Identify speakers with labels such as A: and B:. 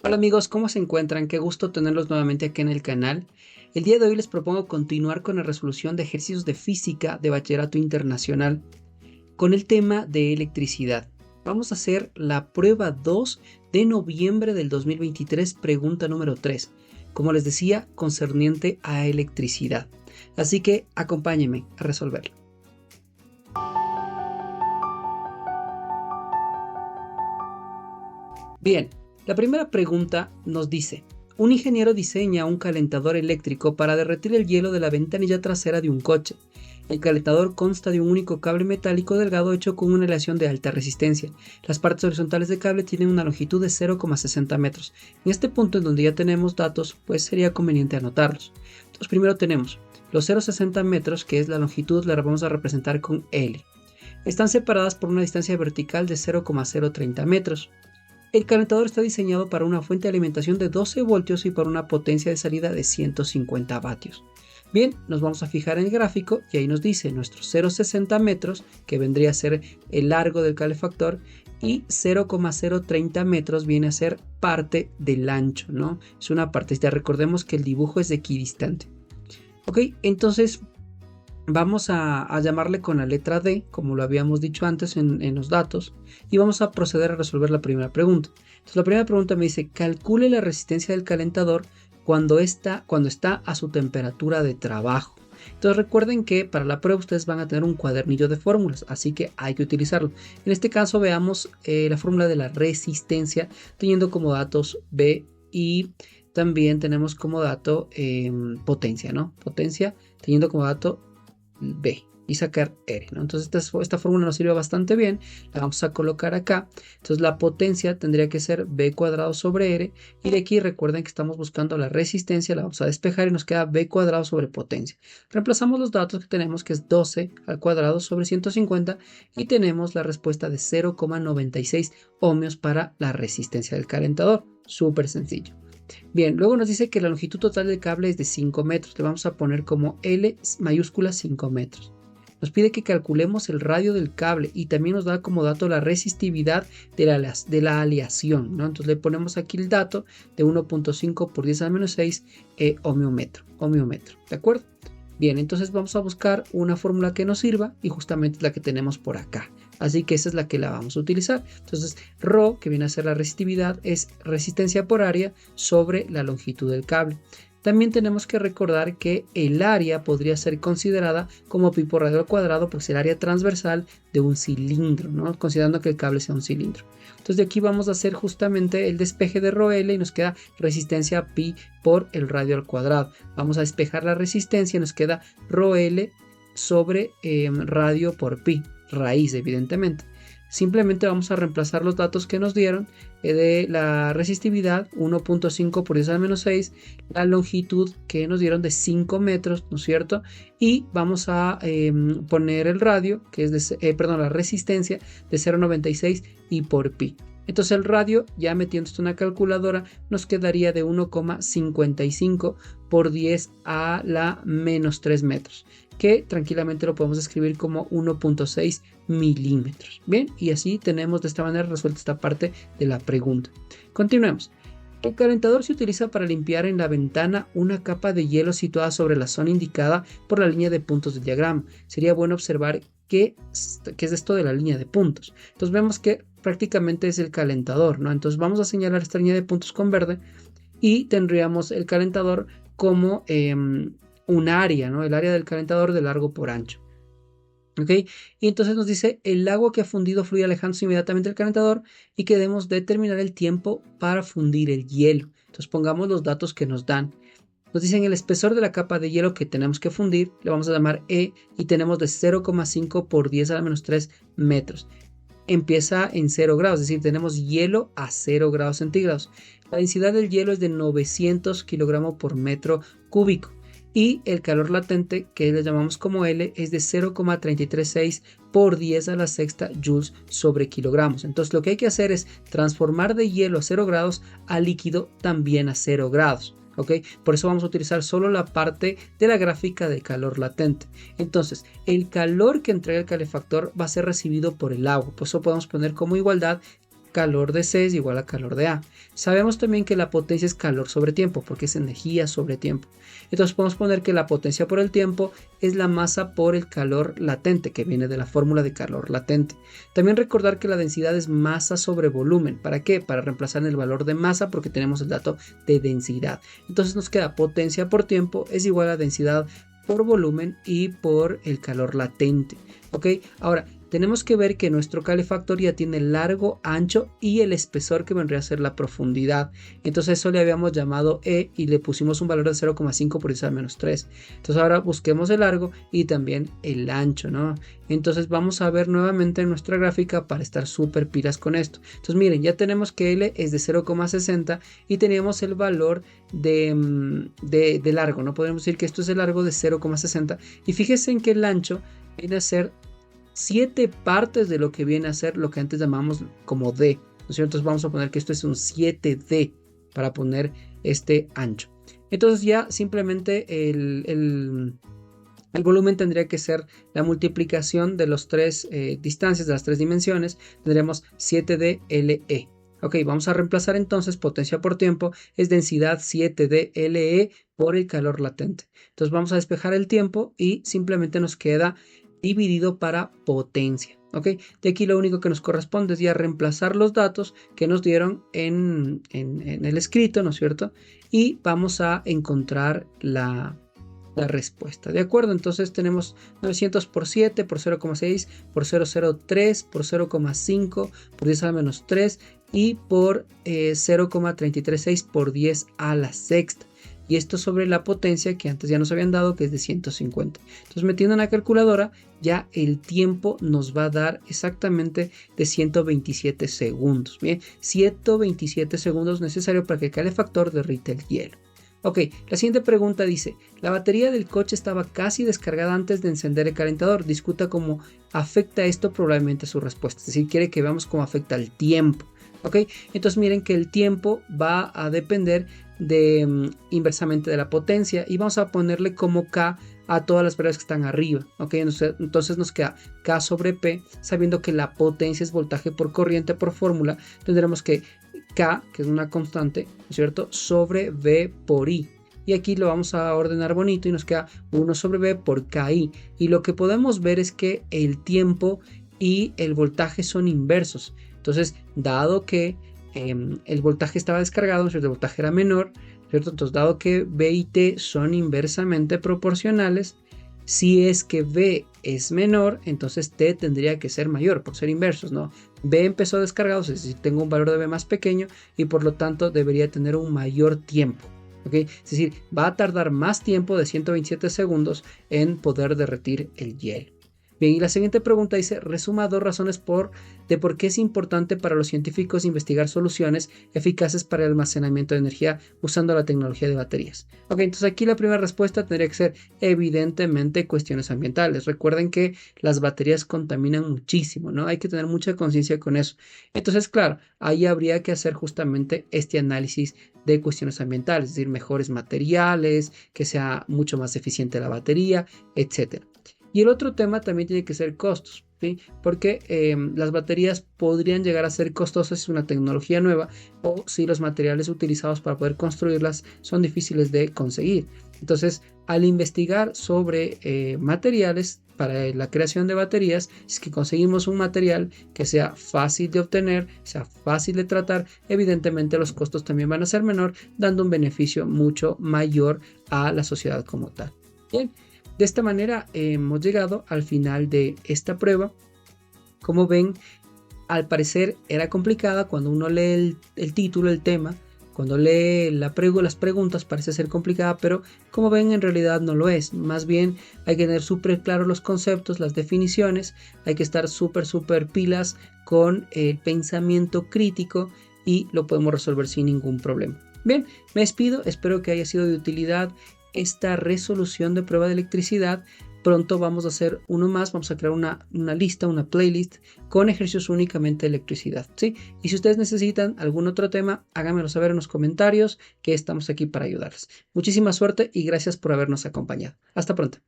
A: Hola amigos, ¿cómo se encuentran? Qué gusto tenerlos nuevamente aquí en el canal. El día de hoy les propongo continuar con la resolución de ejercicios de física de bachillerato internacional con el tema de electricidad. Vamos a hacer la prueba 2 de noviembre del 2023, pregunta número 3. Como les decía, concerniente a electricidad. Así que acompáñenme a resolverlo. Bien, la primera pregunta nos dice: un ingeniero diseña un calentador eléctrico para derretir el hielo de la ventanilla trasera de un coche. El calentador consta de un único cable metálico delgado hecho con una aleación de alta resistencia. Las partes horizontales del cable tienen una longitud de 0,60 metros. En este punto, en donde ya tenemos datos, pues sería conveniente anotarlos. Entonces, primero tenemos los 0,60 metros, que es la longitud, la vamos a representar con L. Están separadas por una distancia vertical de 0,030 metros. El calentador está diseñado para una fuente de alimentación de 12 voltios y para una potencia de salida de 150 vatios. Bien, nos vamos a fijar en el gráfico y ahí nos dice nuestros 0,60 metros, que vendría a ser el largo del calefactor, y 0,030 metros viene a ser parte del ancho, ¿no? Es una parte, recordemos que el dibujo es equidistante. Ok, entonces vamos a llamarle con la letra D, como lo habíamos dicho antes en los datos, y vamos a proceder a resolver la primera pregunta. Entonces la primera pregunta me dice: calcule la resistencia del calentador cuando está a su temperatura de trabajo. Entonces recuerden que para la prueba ustedes van a tener un cuadernillo de fórmulas, así que hay que utilizarlo. En este caso veamos la fórmula de la resistencia, teniendo como datos B, y también tenemos como dato potencia, ¿no? Potencia teniendo como dato B y sacar R, ¿no? Entonces esta fórmula nos sirve bastante bien, la vamos a colocar acá. Entonces la potencia tendría que ser B cuadrado sobre R, y de aquí recuerden que estamos buscando la resistencia, la vamos a despejar y nos queda B cuadrado sobre potencia. Reemplazamos los datos que tenemos, que es 12 al cuadrado sobre 150, y tenemos la respuesta de 0,96 ohmios para la resistencia del calentador. Súper sencillo. Bien, luego nos dice que la longitud total del cable es de 5 metros. Le vamos a poner como L mayúscula 5 metros. Nos pide que calculemos el radio del cable y también nos da como dato la resistividad de la aleación, ¿no? Entonces le ponemos aquí el dato de 1.5 por 10 a la menos 6 ohmiómetro, ¿de acuerdo? Bien, entonces vamos a buscar una fórmula que nos sirva y justamente es la que tenemos por acá. Así que esa es la que la vamos a utilizar. Entonces, ρ, que viene a ser la resistividad, es resistencia por área sobre la longitud del cable. También tenemos que recordar que el área podría ser considerada como pi por radio al cuadrado, porque es el área transversal de un cilindro, ¿no? Considerando que el cable sea un cilindro. Entonces de aquí vamos a hacer justamente el despeje de ρl y nos queda resistencia pi por el radio al cuadrado. Vamos a despejar la resistencia y nos queda ρl sobre radio por pi, raíz evidentemente. Simplemente vamos a reemplazar los datos que nos dieron de la resistividad 1.5 por 10 a la menos 6, la longitud que nos dieron de 5 metros, ¿no es cierto? Y vamos a poner el radio, que es la resistencia de 0.96 y por pi. Entonces el radio, ya metiendo esto en una calculadora, nos quedaría de 1,55 por 10 a la menos 3 metros, que tranquilamente lo podemos escribir como 1.6 milímetros. Bien, y así tenemos de esta manera resuelta esta parte de la pregunta. Continuemos. El calentador se utiliza para limpiar en la ventana una capa de hielo situada sobre la zona indicada por la línea de puntos del diagrama. Sería bueno observar qué es esto de la línea de puntos. Entonces vemos que prácticamente es el calentador, ¿no? Entonces vamos a señalar esta línea de puntos con verde y tendríamos el calentador como un área, ¿no? El área del calentador de largo por ancho. ¿Ok? Y entonces nos dice el agua que ha fundido fluye alejándose inmediatamente del calentador y que debemos determinar el tiempo para fundir el hielo. Entonces pongamos los datos que nos dan. Nos dicen el espesor de la capa de hielo que tenemos que fundir, le vamos a llamar E, y tenemos de 0,5 por 10 a la menos 3 metros. Empieza en 0 grados, es decir, tenemos hielo a 0 grados centígrados. La densidad del hielo es de 900 kilogramos por metro cúbico. Y el calor latente, que le llamamos como L, es de 0,336 por 10 a la sexta joules sobre kilogramos. Entonces lo que hay que hacer es transformar de hielo a 0 grados a líquido también a 0 grados. ¿Okay? Por eso vamos a utilizar solo la parte de la gráfica de calor latente. Entonces, el calor que entrega el calefactor va a ser recibido por el agua. Por eso podemos poner como igualdad calor de C es igual a calor de A. Sabemos también que la potencia es calor sobre tiempo, porque es energía sobre tiempo. Entonces podemos poner que la potencia por el tiempo es la masa por el calor latente, que viene de la fórmula de calor latente. También recordar que la densidad es masa sobre volumen. ¿Para qué? Para reemplazar el valor de masa, porque tenemos el dato de densidad. Entonces nos queda potencia por tiempo es igual a densidad por volumen y por el calor latente. ¿Ok? Ahora, tenemos que ver que nuestro calefactor ya tiene largo, ancho y el espesor que vendría a ser la profundidad. Entonces eso le habíamos llamado E y le pusimos un valor de 0,5 por 10 a la menos 3. Entonces ahora busquemos el largo y también el ancho, ¿no? Entonces vamos a ver nuevamente nuestra gráfica para estar súper pilas con esto. Entonces miren, ya tenemos que L es de 0,60 y tenemos el valor de largo, ¿no? Podemos decir que esto es el largo de 0,60 y fíjense en que el ancho viene a ser 7 partes de lo que viene a ser lo que antes llamamos como D, ¿no es cierto? Entonces vamos a poner que esto es un 7D para poner este ancho. Entonces ya simplemente el volumen tendría que ser la multiplicación de las tres distancias, de las tres dimensiones. Tendremos 7DLE. Ok, vamos a reemplazar entonces potencia por tiempo es densidad 7DLE por el calor latente. Entonces vamos a despejar el tiempo y simplemente nos queda dividido para potencia. ¿Ok? De aquí lo único que nos corresponde es ya reemplazar los datos que nos dieron en el escrito, ¿no es cierto? Y vamos a encontrar la respuesta. ¿De acuerdo? Entonces tenemos 900 por 7 por 0,6 por 0,03 por 0,5 por 10 a la menos 3 y por 0,336 por 10 a la sexta. Y esto sobre la potencia que antes ya nos habían dado, que es de 150. Entonces metiendo en la calculadora ya el tiempo nos va a dar exactamente de 127 segundos. Bien, 127 segundos necesario para que el calefactor derrita el hielo. Ok, la siguiente pregunta dice, la batería del coche estaba casi descargada antes de encender el calentador. Discuta cómo afecta esto probablemente su respuesta. Es decir, quiere que veamos cómo afecta el tiempo. Ok, entonces miren que el tiempo va a depender inversamente de la potencia y vamos a ponerle como K a todas las variables que están arriba. Ok, entonces nos queda K sobre P, sabiendo que la potencia es voltaje por corriente por fórmula. Tendremos que K, que es una constante, ¿no es cierto?, sobre V por I. Y aquí lo vamos a ordenar bonito y nos queda 1 sobre V por KI. Y lo que podemos ver es que el tiempo y el voltaje son inversos. Entonces, dado que el voltaje estaba descargado, ¿no? El voltaje era menor, ¿cierto? Entonces, dado que V y T son inversamente proporcionales, si es que V es menor, entonces T tendría que ser mayor por ser inversos, ¿no? V empezó descargado, es decir, tengo un valor de V más pequeño y por lo tanto debería tener un mayor tiempo. ¿Ok? Es decir, va a tardar más tiempo de 127 segundos en poder derretir el hielo. Bien, y la siguiente pregunta dice, resuma 2 razones de por qué es importante para los científicos investigar soluciones eficaces para el almacenamiento de energía usando la tecnología de baterías. Ok, entonces aquí la primera respuesta tendría que ser evidentemente cuestiones ambientales. Recuerden que las baterías contaminan muchísimo, ¿no? Hay que tener mucha conciencia con eso. Entonces, claro, ahí habría que hacer justamente este análisis de cuestiones ambientales, es decir, mejores materiales, que sea mucho más eficiente la batería, etcétera. Y el otro tema también tiene que ser costos, ¿sí? Porque las baterías podrían llegar a ser costosas si es una tecnología nueva o si los materiales utilizados para poder construirlas son difíciles de conseguir. Entonces, al investigar sobre materiales para la creación de baterías, es que conseguimos un material que sea fácil de obtener, sea fácil de tratar, evidentemente los costos también van a ser menor, dando un beneficio mucho mayor a la sociedad como tal. Bien. De esta manera hemos llegado al final de esta prueba. Como ven, al parecer era complicada cuando uno lee el título, el tema. Cuando lee las preguntas parece ser complicada, pero como ven en realidad no lo es. Más bien hay que tener súper claros los conceptos, las definiciones. Hay que estar súper pilas con el pensamiento crítico y lo podemos resolver sin ningún problema. Bien, me despido. Espero que haya sido de utilidad esta resolución de prueba de electricidad. Pronto vamos a hacer uno más, vamos a crear una lista, una playlist con ejercicios únicamente de electricidad, ¿sí? Y si ustedes necesitan algún otro tema, háganmelo saber en los comentarios, que estamos aquí para ayudarles. Muchísima suerte y gracias por habernos acompañado. Hasta pronto.